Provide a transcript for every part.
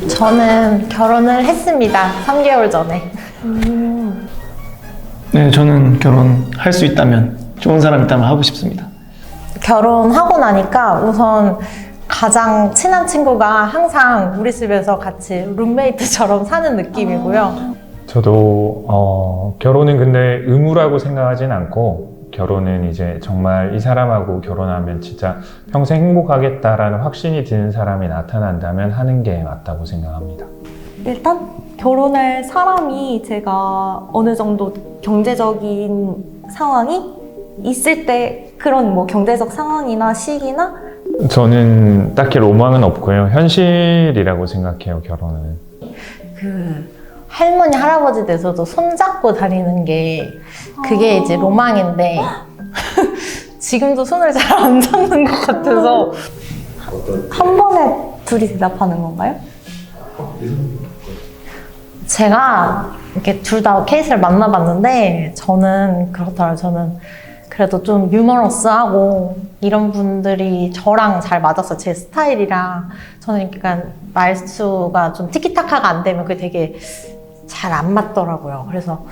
저는 결혼을 했습니다. 3개월 전에. 네, 저는 결혼할 수 있다면, 좋은 사람 있다면 하고 싶습니다. 결혼하고 나니까 우선 가장 친한 친구가 항상 우리 집에서 같이 룸메이트처럼 사는 느낌이고요. 저도 결혼은 근데 의무라고 생각하진 않고, 결혼은 이제 정말 이 사람하고 결혼하면 진짜 평생 행복하겠다라는 확신이 드는 사람이 나타난다면 하는 게 맞다고 생각합니다. 일단 결혼할 사람이 제가 어느 정도 경제적인 상황이 있을 때 그런 뭐 경제적 상황이나 시기나 저는 딱히 로망은 없고요. 현실이라고 생각해요, 결혼은. 할머니, 할아버지 돼서도 손잡고 다니는 게 그게 이제 로망인데 지금도 손을 잘 안 잡는 것 같아서 한 번에 둘이 대답하는 건가요? 제가 이렇게 둘 다 케이스를 만나봤는데 저는 그렇더라고요. 저는 그래도 좀 유머러스하고 이런 분들이 저랑 잘 맞았어요. 제 스타일이랑. 저는 약간 말수가 좀 티키타카가 안 되면 그게 되게 잘 안 맞더라고요. 그래서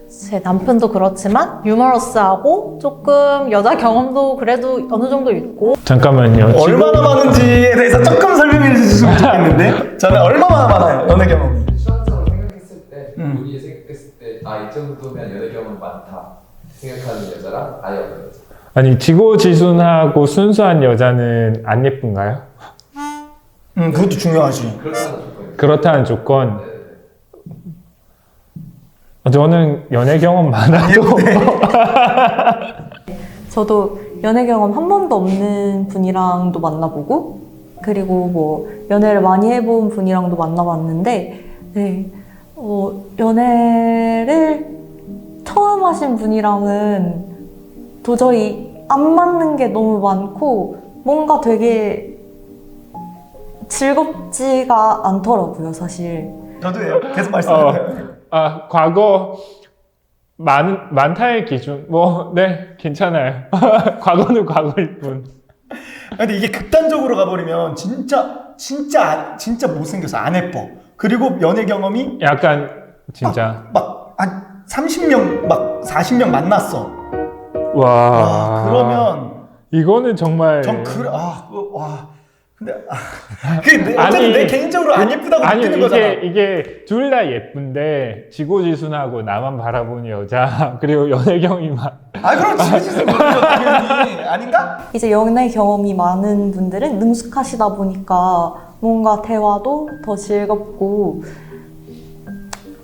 제 남편도 그렇지만 유머러스하고 조금 여자 경험도 그래도 어느 정도 있고. 잠깐만요. 얼마나 많은지에 대해서 조금 설명해 주셨으면 좋겠는데, 저는 얼마나 많아요, 연애 경험이. 수학적으로 생각했을 때, 본인이 생각했을 때, 이 정도면 연애 경험 많다 생각하는 여자랑 아예 없는 여자. 아니, 지고지순하고 순수한 여자는 안 예쁜가요? 그것도 중요하지. 그렇다는 조건이. 그렇다는 조건. 저는 연애 경험 많아도 저도 연애 경험 한 번도 없는 분이랑도 만나보고 그리고 뭐 연애를 많이 해본 분이랑도 만나봤는데 네, 연애를 처음 하신 분이랑은 도저히 안 맞는 게 너무 많고 뭔가 되게 즐겁지가 않더라고요, 사실. 저도예요. 계속 말씀해요. 과거 많다의 기준 네, 괜찮아요. 과거는 과거일 뿐. 근데 이게 극단적으로 가버리면 진짜 못생겨서 안 예뻐. 그리고 연애 경험이 약간 진짜 한 30명, 40명 만났어. 와, 그러면 이거는 정말 근데 어쨌든 내 개인적으로 안 예쁘다고 느끼는 거잖아. 이게 둘 다 예쁜데 지고지순하고 나만 바라보는 여자 그리고 연애 경험이 그럼 지고지순 모르죠, 당연히. 아닌가? 이제 연애 경험이 많은 분들은 능숙하시다 보니까 뭔가 대화도 더 즐겁고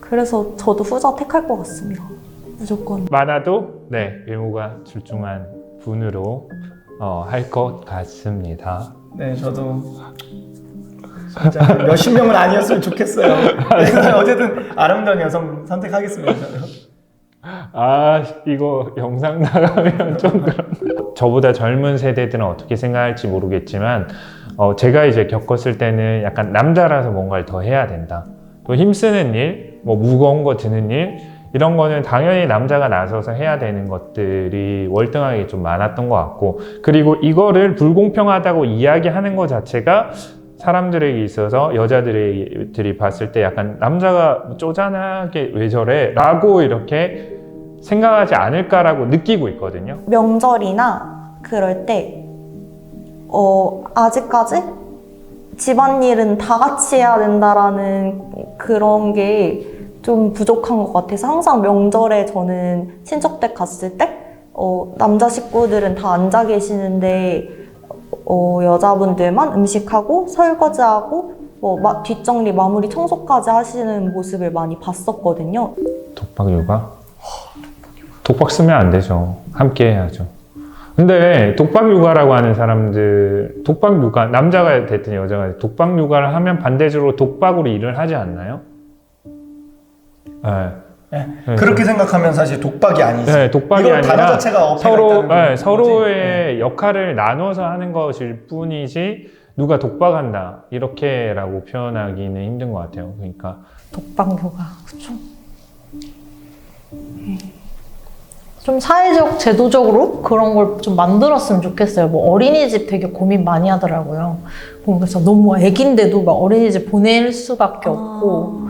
그래서 저도 후자 택할 것 같습니다. 무조건. 많아도 네, 외모가 출중한 분으로 할 것 같습니다. 네, 저도 진짜 몇십 명은 아니었으면 좋겠어요. 그래서 어쨌든 아름다운 여성 선택하겠습니다. 저는. 이거 영상 나가면 좀 그런. 저보다 젊은 세대들은 어떻게 생각할지 모르겠지만 제가 이제 겪었을 때는 약간 남자라서 뭔가를 더 해야 된다. 또 힘쓰는 일, 뭐 무거운 거 드는 일 이런 거는 당연히 남자가 나서서 해야 되는 것들이 월등하게 좀 많았던 것 같고, 그리고 이거를 불공평하다고 이야기하는 것 자체가 사람들에게 있어서 여자들이 봤을 때 약간 남자가 쪼잔하게 왜 저래? 라고 이렇게 생각하지 않을까라고 느끼고 있거든요. 명절이나 그럴 때 아직까지 집안일은 다 같이 해야 된다라는 그런 게 좀 부족한 것 같아서 항상 명절에 저는 친척 댁 갔을 때 남자 식구들은 다 앉아 계시는데 여자분들만 음식하고 설거지하고 뒷정리 마무리 청소까지 하시는 모습을 많이 봤었거든요. 독박 육아? 독박 쓰면 안 되죠. 함께 해야죠. 근데 독박 육아라고 하는 사람들, 독박 육아, 남자가 됐든 여자가 됐든 독박 육아를 하면 반대적으로 독박으로 일을 하지 않나요? 네. 예. 네, 그렇게 생각하면 사실 독박이 아니지. 네, 독박이 이건 단어 아니라 자체가 어폐가 서로 있다는 거지. 서로의 역할을 나눠서 하는 것일 뿐이지 누가 독박한다 이렇게라고 표현하기는 힘든 것 같아요. 그러니까 독방교가 그쵸? 좀 사회적 제도적으로 그런 걸 좀 만들었으면 좋겠어요. 뭐 어린이집 되게 고민 많이 하더라고요. 그래서 너무 애기인데도 막 어린이집 보낼 수밖에 없고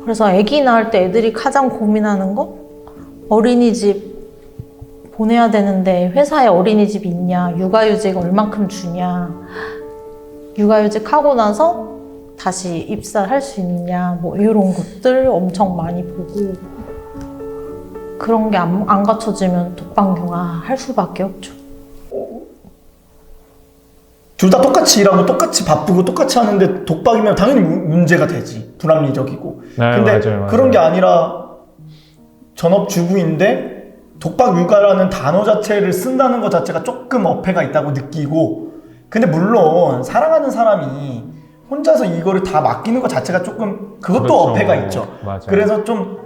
그래서 애기 낳을 때 애들이 가장 고민하는 거 어린이집 보내야 되는데 회사에 어린이집이 있냐, 육아휴직 얼만큼 주냐, 육아휴직 하고 나서 다시 입사할 수 있냐, 뭐 이런 것들 엄청 많이 보고 그런 게 안 갖춰지면 독방교가 할 수밖에 없죠. 둘 다 똑같이 일하고 똑같이 바쁘고 똑같이 하는데 독박이면 당연히 문제가 되지. 불합리적이고. 네, 근데 맞아요. 그런 게 아니라 전업주부인데 독박 육아라는 단어 자체를 쓴다는 것 자체가 조금 어폐가 있다고 느끼고 근데 물론 사랑하는 사람이 혼자서 이거를 다 맡기는 것 자체가 조금 그것도 그렇죠. 어폐가 있죠. 맞아요. 그래서 좀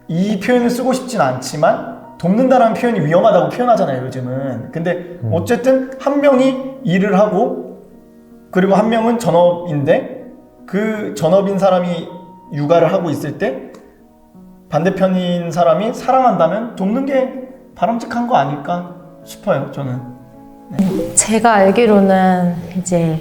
이 표현을 쓰고 싶진 않지만 돕는다라는 표현이 위험하다고 표현하잖아요 요즘은. 근데 어쨌든 한 명이 일을 하고 그리고 한 명은 전업인데 그 전업인 사람이 육아를 하고 있을 때 반대편인 사람이 사랑한다면 돕는 게 바람직한 거 아닐까 싶어요 저는. 제가 알기로는 이제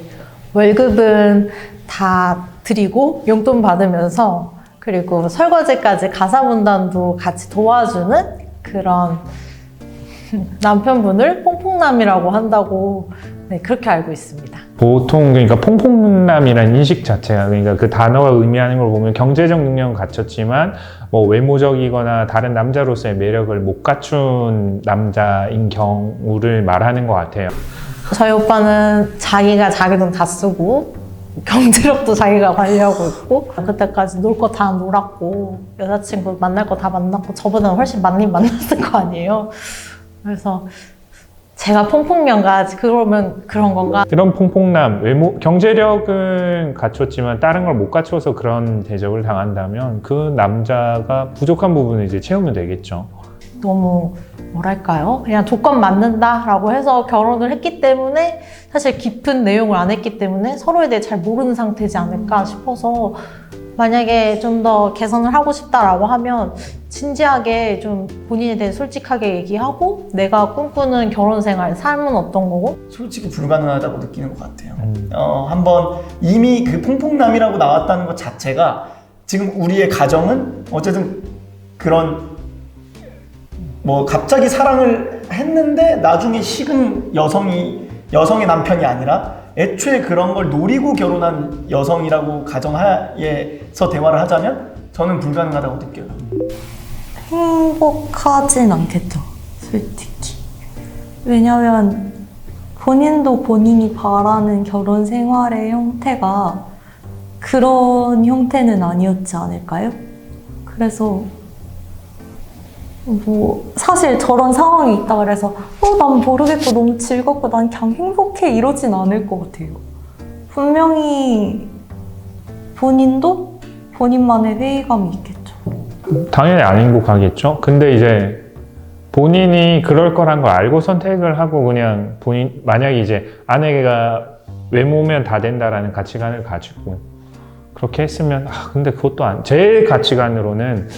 월급은 다 드리고 용돈 받으면서 그리고 설거지까지 가사분담도 같이 도와주는 그런 남편분을 퐁퐁남이라고 한다고 네, 그렇게 알고 있습니다. 보통 그러니까 퐁퐁남이라는 인식 자체가 그러니까 그 단어가 의미하는 걸 보면 경제적 능력은 갖췄지만 뭐 외모적이거나 다른 남자로서의 매력을 못 갖춘 남자인 경우를 말하는 것 같아요. 저희 오빠는 자기가 자기 돈 다 쓰고 경제력도 자기가 관리하고 있고 그때까지 놀 거 다 놀았고 여자친구 만날 거 다 만났고 저보다는 훨씬 많이 만났을 거 아니에요. 그래서 제가 퐁퐁녀가 그러면 그런 건가? 이런 퐁퐁남, 외모, 경제력은 갖췄지만 다른 걸 못 갖춰서 그런 대접을 당한다면 그 남자가 부족한 부분을 이제 채우면 되겠죠. 너무 뭐랄까요? 그냥 조건 맞는다라고 해서 결혼을 했기 때문에 사실 깊은 내용을 안 했기 때문에 서로에 대해 잘 모르는 상태지 않을까 싶어서 만약에 좀 더 개선을 하고 싶다라고 하면 진지하게 좀 본인에 대해 솔직하게 얘기하고 내가 꿈꾸는 결혼 생활, 삶은 어떤 거고 솔직히 불가능하다고 느끼는 것 같아요. 한번 이미 그 퐁퐁남이라고 나왔다는 것 자체가 지금 우리의 가정은 어쨌든 그런 뭐 갑자기 사랑을 했는데 나중에 식은 여성의 남편이 아니라 애초에 그런 걸 노리고 결혼한 여성이라고 가정하에서 대화를 하자면 저는 불가능하다고 느껴요. 행복하진 않겠죠, 솔직히. 왜냐면 본인도 본인이 바라는 결혼 생활의 형태가 그런 형태는 아니었지 않을까요? 그래서 뭐 사실 저런 상황이 있다 그래서 난 모르겠고 너무 즐겁고 난 그냥 행복해 이러진 않을 것 같아요. 분명히 본인도 본인만의 회의감이 있겠죠. 당연히 안 행복하겠죠. 근데 이제 본인이 그럴 거란 걸 알고 선택을 하고 그냥 본인 만약에 이제 아내가 외모면 다 된다라는 가치관을 가지고 그렇게 했으면 근데 그것도 제 가치관으로는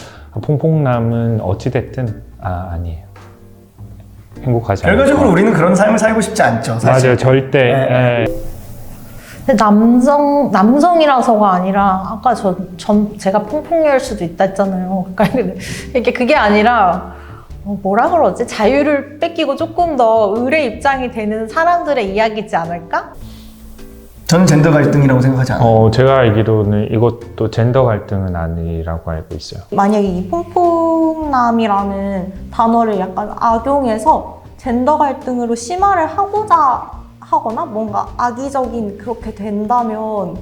퐁퐁남은 어찌됐든 아니에요. 행복하지 않아요. 결과적으로 우리는 그런 삶을 살고 싶지 않죠. 사실. 맞아요. 절대. 네. 근데 남성이라서가 아니라 아까 제가 퐁퐁녀일 수도 있다 했잖아요. 그러니까 그게 아니라 뭐라 그러지? 자유를 뺏기고 조금 더 을의 입장이 되는 사람들의 이야기지 않을까? 저는 젠더 갈등이라고 생각하지 않아요. 제가 알기로는 이것도 젠더 갈등은 아니라고 알고 있어요. 만약에 이 퐁퐁남이라는 단어를 약간 악용해서 젠더 갈등으로 심화를 하고자 하거나 뭔가 악의적인 그렇게 된다면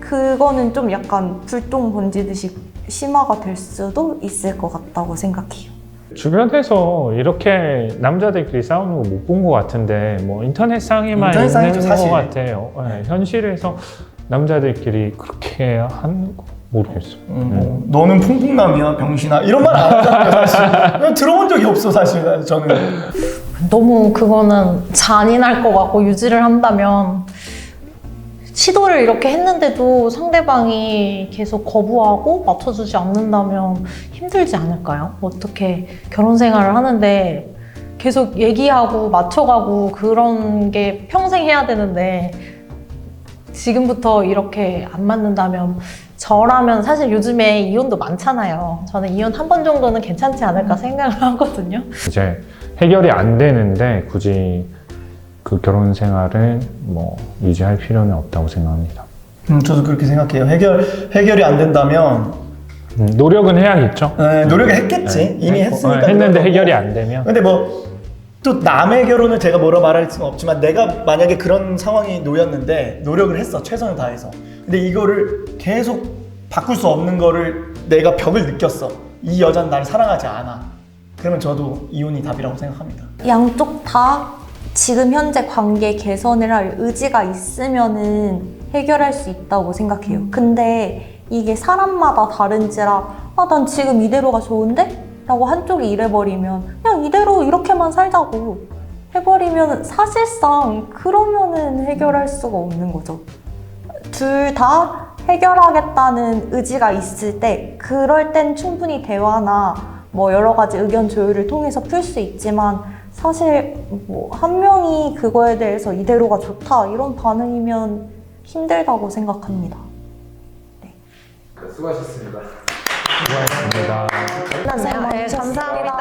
그거는 좀 약간 불똥 번지듯이 심화가 될 수도 있을 것 같다고 생각해요. 주변에서 이렇게 남자들끼리 싸우는 거 못 본 것 같은데 뭐 인터넷상에만 인터넷상이죠, 있는 사실. 것 같아요. 네, 현실에서 남자들끼리 그렇게 하는 거 모르겠어. 너는 퐁퐁남이야 병신아 이런 말 안 하잖아요 사실. 그냥 들어본 적이 없어 사실 저는. 너무 그거는 잔인할 것 같고 유지를 한다면 시도를 이렇게 했는데도 상대방이 계속 거부하고 맞춰주지 않는다면 힘들지 않을까요? 어떻게 결혼 생활을 하는데 계속 얘기하고 맞춰가고 그런 게 평생 해야 되는데 지금부터 이렇게 안 맞는다면 저라면 사실 요즘에 이혼도 많잖아요. 저는 이혼 한 번 정도는 괜찮지 않을까 생각을 하거든요. 이제 해결이 안 되는데 굳이 그 결혼 생활을 뭐 유지할 필요는 없다고 생각합니다. 저도 그렇게 생각해요. 해결이 안 된다면 노력은 해야겠죠. 네, 노력을 했겠지. 이미 했으니까. 했는데 노력하고. 해결이 안 되면. 근데 뭐 또 남의 결혼을 제가 뭐라 말할 수는 없지만 내가 만약에 그런 상황이 놓였는데 노력을 했어. 최선을 다해서. 근데 이거를 계속 바꿀 수 없는 거를 내가 벽을 느꼈어. 이 여자는 나를 사랑하지 않아. 그러면 저도 이혼이 답이라고 생각합니다. 양쪽 다 지금 현재 관계 개선을 할 의지가 있으면은 해결할 수 있다고 생각해요. 근데 이게 사람마다 다른지라 난 지금 이대로가 좋은데? 라고 한쪽이 이래버리면 그냥 이대로 이렇게만 살자고 해버리면 사실상 그러면은 해결할 수가 없는 거죠. 둘 다 해결하겠다는 의지가 있을 때 그럴 땐 충분히 대화나 뭐 여러 가지 의견 조율을 통해서 풀 수 있지만 사실 뭐 한 명이 그거에 대해서 이대로가 좋다 이런 반응이면 힘들다고 생각합니다. 수고하셨습니다. 수고하셨습니다. 네, 감사합니다.